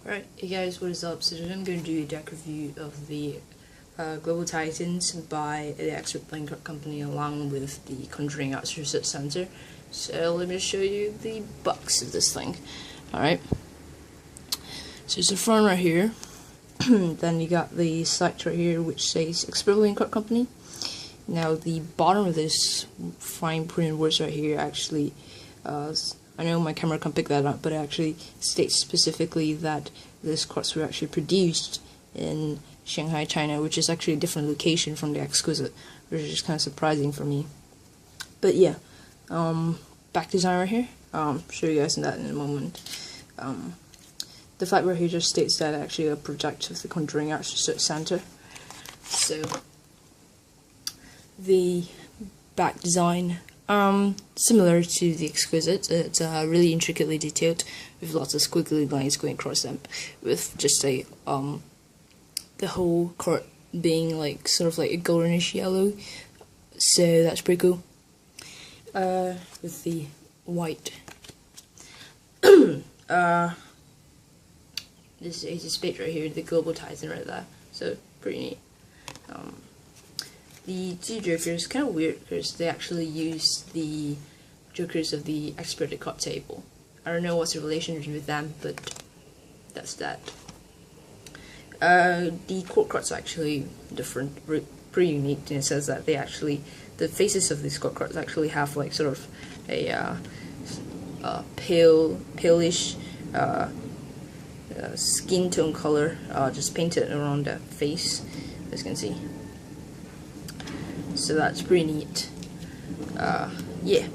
Alright, hey guys, what is up? So today I'm going to do a deck review of the Global Titans by the Expert Playing Card Company along with the Conjuring Arts Research Center. So let me show you the box of this thing. Alright, so it's the front right here. Then you got the site right here which says Expert Playing Card Company. Now the bottom of this fine print words right here actually I know my camera can't pick that up, but it actually states specifically that this cards were actually produced in Shanghai, China, which is actually a different location from the Exquisite, which is kind of surprising for me. But yeah, back design right here. Show you guys that in a moment. The fact right here just states that actually a project of the Conjuring Arts Research Center. So the back design. Similar to the Exquisite, it's really intricately detailed with lots of squiggly lines going across them, with just a the whole card being like sort of like a goldenish yellow. So that's pretty cool. With the white. This is a spade right here, the Global Titan right there. So pretty neat. The two jokers kind of weird because they actually use the jokers of the expert card table. I don't know what's the relationship with them, but that's that. The court cards are actually different, pretty unique in the sense that they actually, the faces of these court cards actually have like sort of a palish skin tone color, just painted around the face, as you can see. So that's pretty neat. Yeah.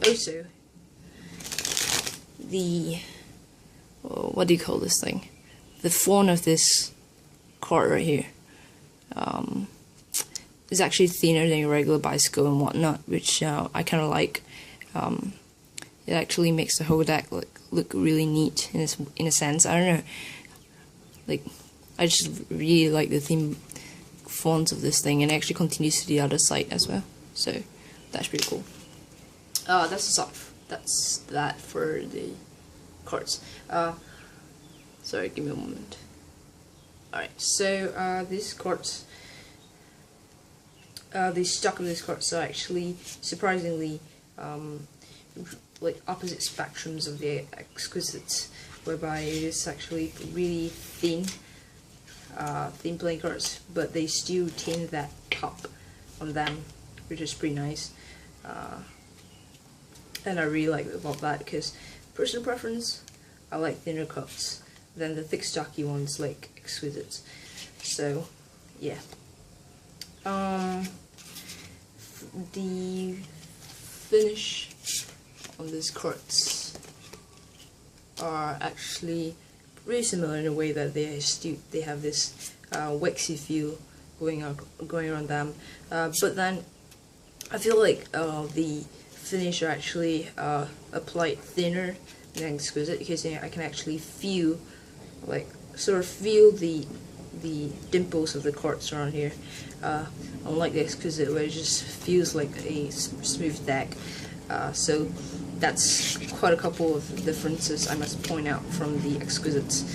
Also, the what do you call this thing? The font of this card right here is actually thinner than your regular bicycle and whatnot, which I kind of like. It actually makes the whole deck look really neat in a sense. I don't know. Like, I just really like the theme fonts of this thing, and it actually continues to the other side as well, so that's pretty cool. That's that for the cards. Sorry, give me a moment. Alright, so these cards, the stock of these cards are actually surprisingly like opposite spectrums of the Exquisites, whereby it is actually really thin playing cards, but they still retain that top on them, which is pretty nice. And I really like about that because personal preference, I like thinner cups than the thick stocky ones like Exquisites. So yeah. The finish on these cards are actually really similar in a way that they have this waxy feel going around them, but then I feel like the finish are actually applied thinner than Exquisite, because I can actually feel, like, sort of feel the dimples of the cards around here, unlike the Exquisite where it just feels like a smooth deck. So that's quite a couple of differences I must point out from the Exquisites.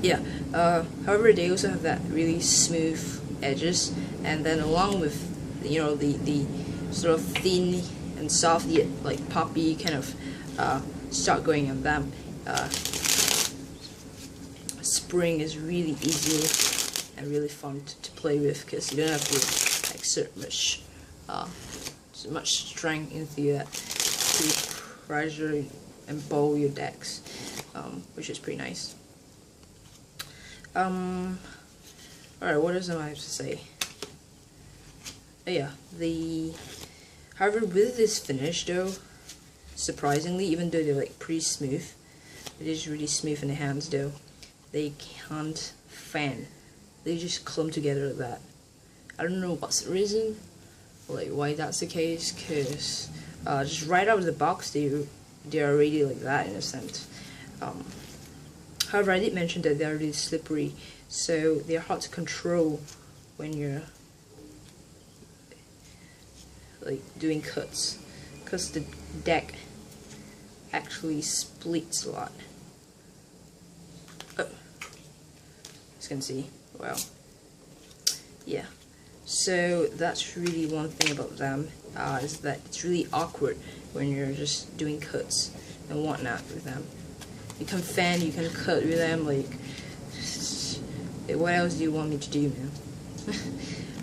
Yeah. However, they also have that really smooth edges, and then along with the sort of thin and soft yet like poppy kind of stock going on them. Spring is really easy and really fun to play with because you don't have to exert much strength into that to pressure and bowl your decks, which is pretty nice. Alright, what else am I have to say? Yeah, however, with this finish though, surprisingly, even though they're like pretty smooth, it is really smooth in the hands though, they can't fan. They just clump together like that. I don't know what's the reason, like why that's the case, because just right out of the box they're already like that in a sense. However, I did mention that they're really slippery, so they're hard to control when you're like doing cuts, because the deck actually splits a lot. Oh, as you can see, well, yeah. So that's really one thing about them, is that it's really awkward when you're just doing cuts and whatnot with them. You can fan, you can cut with them, like, what else do you want me to do, man?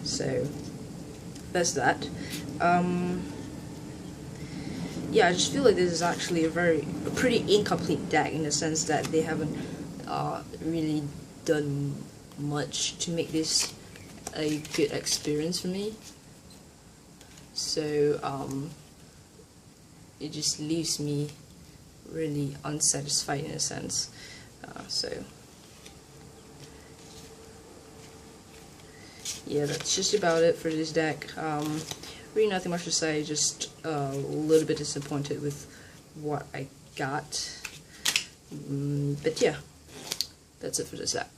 So that's that. Yeah, I just feel like this is actually a pretty incomplete deck, in the sense that they haven't really done much to make this a good experience for me. So it just leaves me really unsatisfied in a sense. So yeah, that's just about it for this deck. Really nothing much to say, just a little bit disappointed with what I got. But yeah, that's it for this deck.